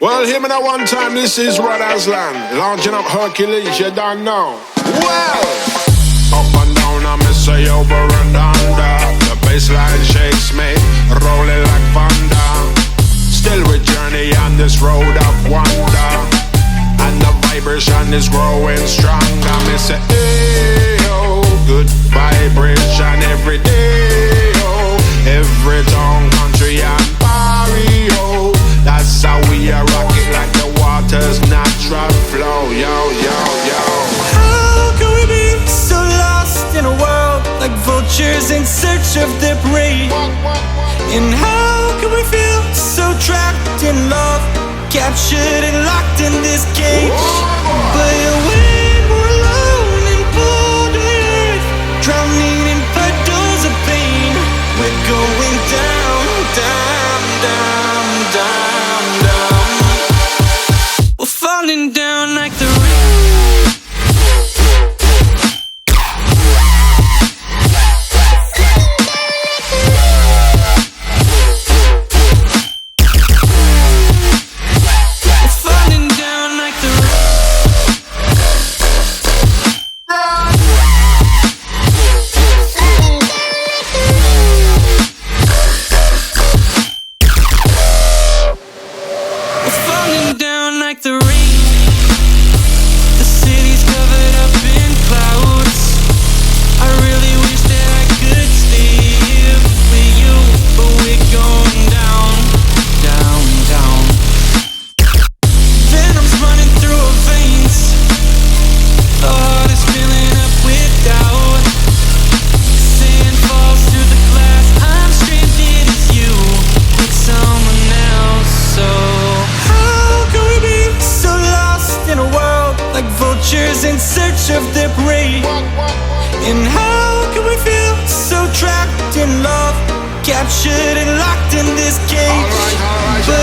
Well, hear me now one time, this is Rod Aslan, launching up Hercules, you don't know. Well, up and down, I miss say over and under. The baseline shakes me, rolling like thunder. Still we journey on this road of wonder, and the vibration is growing stronger. Me say, hey, oh, good vibration every day, oh, every town, country and barrio. That's how we are rocking like the water's natural flow. Yo, yo, yo. How can we be so lost in a world like vultures in search of their prey? And how can we feel so trapped in love, captured and locked in this cage? But when we're alone and pulled to earth, drowning in puddles of pain, we're going down, down, down, down, down. We're falling down like the rain. In search of their prey. And how can we feel so trapped in love, captured and locked in this cage? But